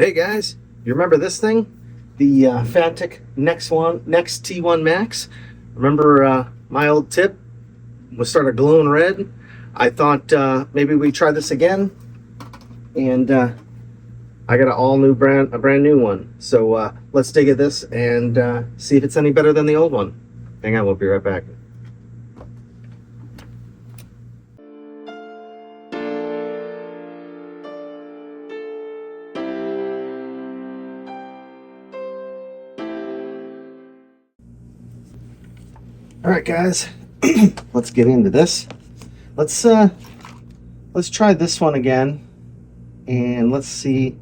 Hey guys, you remember this thing? The Fanttik Next T1 Max? Remember my old tip was started glowing red? I thought maybe we try this again, and I got a brand new one. So let's dig at this and see if it's any better than the old one. Hang on, we'll be right back. All right, guys, let's get into this. Let's try this one again, and let's see.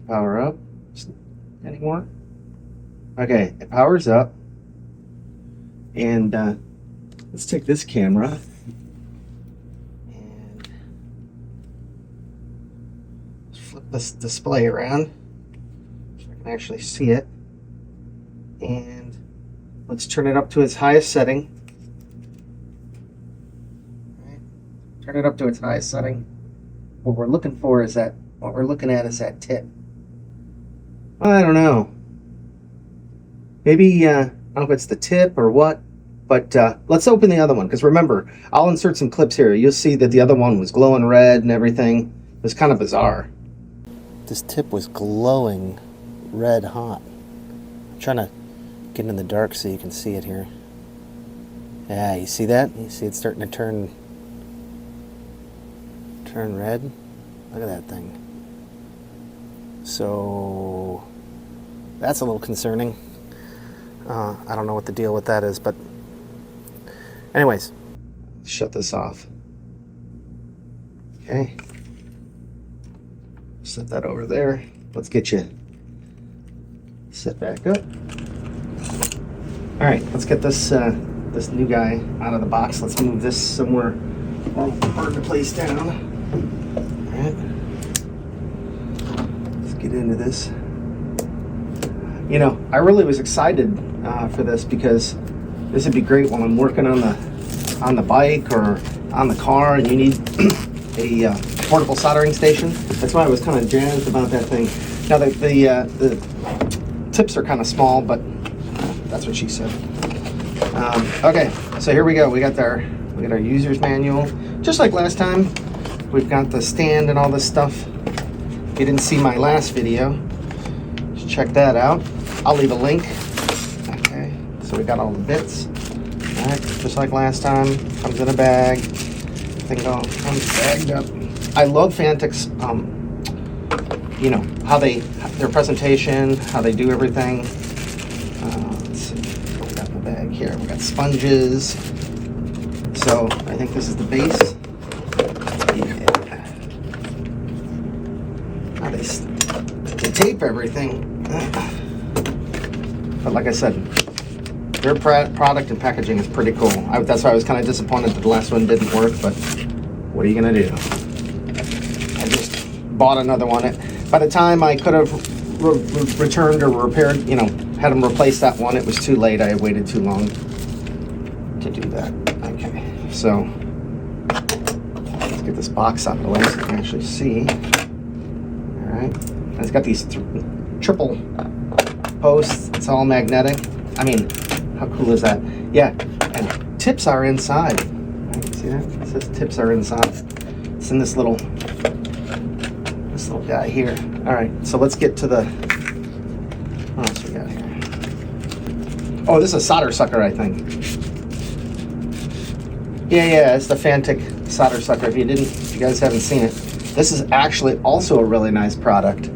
Power up. Any more? Okay, it powers up, and let's take this camera and flip this display around so I can actually see it, and let's turn it up to its highest setting. Right. Turn it up to its highest setting. What we're looking for is that, what we're looking at is that tip. I don't know. Maybe, I don't know if it's the tip or what, but let's open the other one, because remember, I'll insert some clips here. You'll see that the other one was glowing red and everything. It was kind of bizarre. This tip was glowing red hot. I'm trying to get in the dark so you can see it here. Yeah, you see that? You see it's starting to turn red? Look at that thing. So that's a little concerning. I don't know what the deal with that is, but anyways, shut this off. Okay. Set that over there. Let's get you set back up. All right, let's get this this new guy out of the box. Let's move this somewhere hard to place down. All right, let's get into this. You know, I really was excited for this because this would be great when I'm working on the bike or on the car and you need a portable soldering station. That's why I was kind of jazzed about that thing. Now the tips are kind of small, but that's what she said. Okay, so here we go. We got our user's manual, just like last time. We've got the stand and all this stuff. If you didn't see my last video, just check that out. I'll leave a link. Okay, so we got all the bits. All right, just like last time. Comes in a bag. Thing comes bagged up. I love Fantik's. You know how their presentation, how they do everything. Let's see, what we got in the bag here. We got sponges. So I think this is the base. Yeah. How they tape everything. But like I said, their product and packaging is pretty cool. That's why I was kind of disappointed that the last one didn't work. But what are you gonna do? I just bought another one. By the time I could have returned or repaired, you know, had them replace that one, it was too late. I had waited too long to do that. Okay, so let's get this box out of the way so you can actually see. All right, and it's got these triple posts. It's all magnetic. I mean, how cool is that? Yeah, and tips are inside. Right, see that? It says tips are inside. It's in this little guy here. All right, so let's get to the, what else we got here? Oh, this is a solder sucker, I think. Yeah, it's the Fanttik solder sucker. If you guys haven't seen it, this is actually also a really nice product.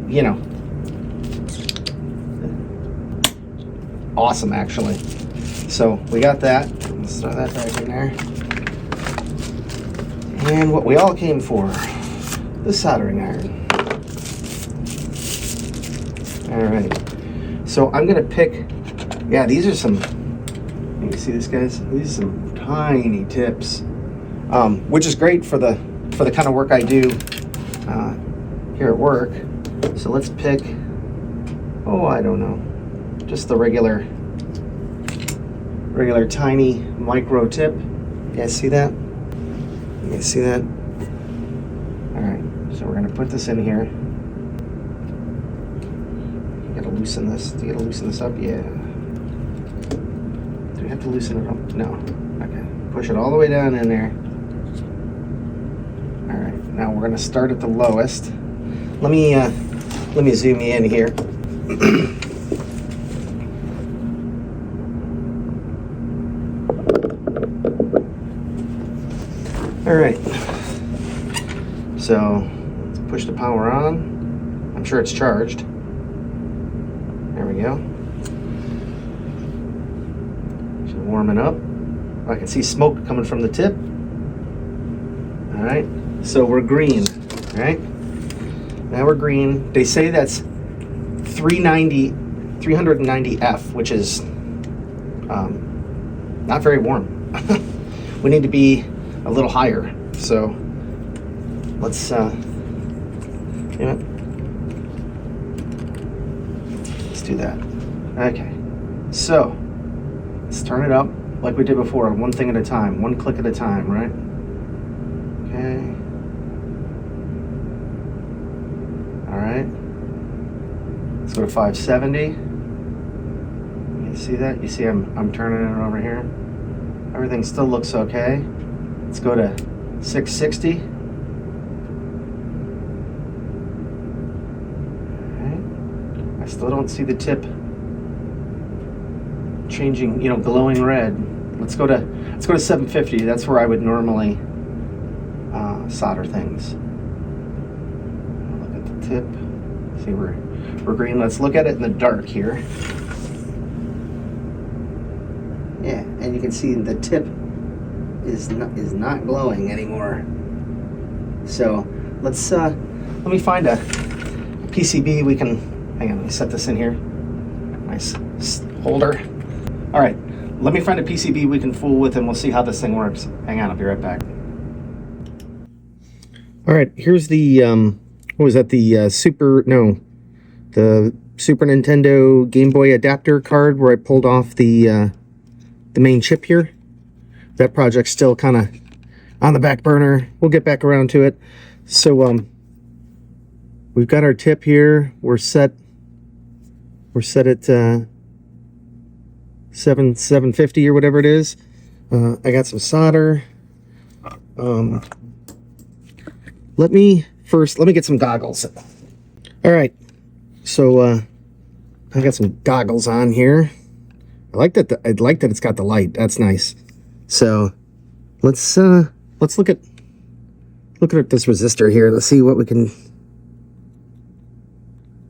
You know, awesome actually. So we got that. Let's throw that back in there. And what we all came for. The soldering iron. All right, so I'm gonna pick. Yeah, these are some. You see this, guys? These are some tiny tips, which is great for the kind of work I do here at work. So let's pick. Oh, I don't know, just the regular tiny micro tip. You guys see that? You guys see that? All right. So we're going to put this in here. Gotta loosen this. Do you gotta loosen this up? Yeah. Do we have to loosen it up? No. Okay. Push it all the way down in there. All right. Now we're gonna start at the lowest. Let me zoom you in here. All right. So let's push the power on. I'm sure it's charged. There we go. She's warming up. I can see smoke coming from the tip. All right. So we're green. All right. Now we're green. They say that's 390F, which is not very warm. We need to be a little higher. So let's let's do that. Okay. So let's turn it up like we did before, one thing at a time, one click at a time, right? Okay. All right. Let's go to 570. You see that? You see I'm turning it over here. Everything still looks okay. Let's go to 660. Alright. I still don't see the tip changing, glowing red. Let's go to 750. That's where I would normally solder things. Look at the tip. See, we're green. Let's look at it in the dark here. Yeah, and you can see the tip is not glowing anymore. So let me find a PCB we can, hang on, let me set this in here. Nice holder. All right, let me find a PCB we can fool with and we'll see how this thing works. Hang on, I'll be right back. All right, here's the, what was that, the Super Nintendo Game Boy adapter card where I pulled off the main chip here. That project's still kind of on the back burner. We'll get back around to it. So we've got our tip here. We're set at 750 or whatever it is. I got some solder. Let me get some goggles. All right. So I got some goggles on here. I like that it's got the light. That's nice. So let's look at this resistor here. Let's see what we can.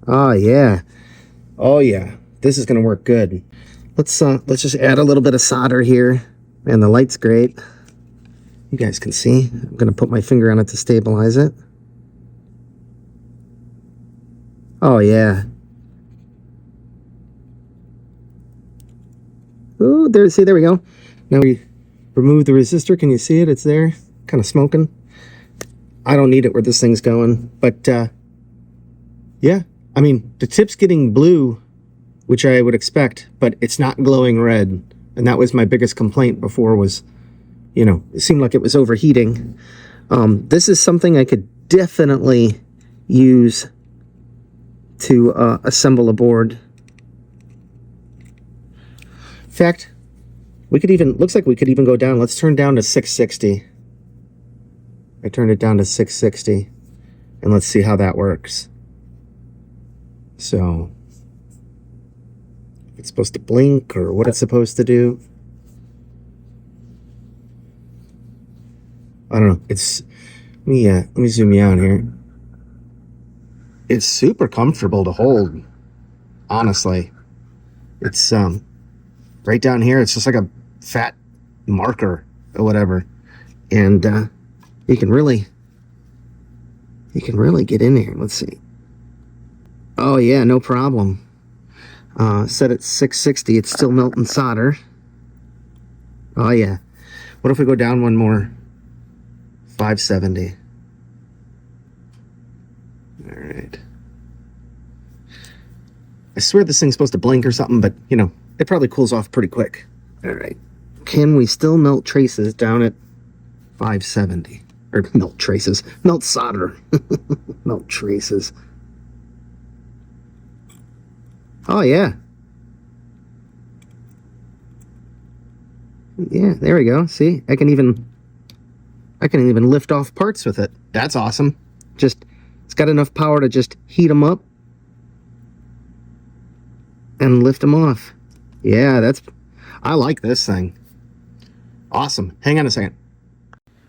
Oh yeah. This is gonna work good. Let's just add a little bit of solder here. Man, the light's great. You guys can see. I'm gonna put my finger on it to stabilize it. Oh yeah. Oh, there we go. Now we remove the resistor. Can you see it? It's there, kind of smoking. I don't need it where this thing's going, but yeah, I mean, the tip's getting blue, which I would expect, but it's not glowing red. And that was my biggest complaint before was, it seemed like it was overheating. This is something I could definitely use to assemble a board. In fact, looks like we could even go down. Let's turn down to 660. I turned it down to 660 and let's see how that works. So it's supposed to blink or what it's supposed to do. I don't know. Let me zoom you out here. It's super comfortable to hold, honestly. It's right down here. It's just like a fat marker or whatever, and you can really get in here. Let's see. Oh yeah, no problem. Set at 660. It's still melting solder. Oh yeah. What if we go down one more? 570. All right. I swear this thing's supposed to blink or something, but it probably cools off pretty quick. All right. Can we still melt traces down at 570? Or melt traces. Melt solder. Melt traces. Oh yeah. Yeah, there we go. See, I can even lift off parts with it. That's awesome. Just, it's got enough power to just heat them up and lift them off. Yeah, I like this thing. Awesome. Hang on a second.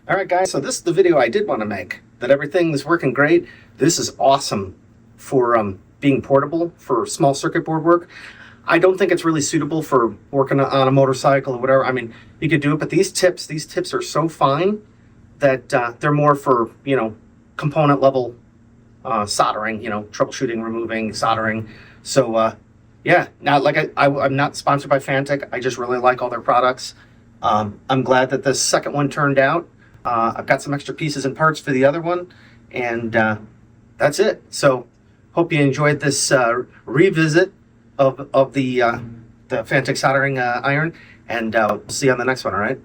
All right, guys, so this is the video I did want to make, that everything is working great. This is awesome for being portable for small circuit board work. I don't think it's really suitable for working on a motorcycle or whatever. I mean, you could do it, but these tips are so fine that they're more for, component level soldering, troubleshooting, removing, soldering. So yeah, now like I'm not sponsored by Fanttik. I just really like all their products. I'm glad that the second one turned out. I've got some extra pieces and parts for the other one, and that's it. So hope you enjoyed this revisit of the Fanttik soldering iron, and we'll see you on the next one. All right,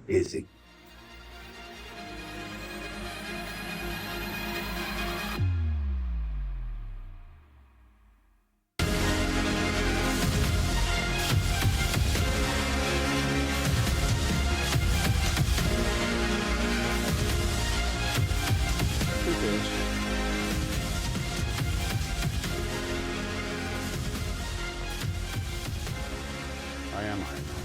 easy. I am Iron Man.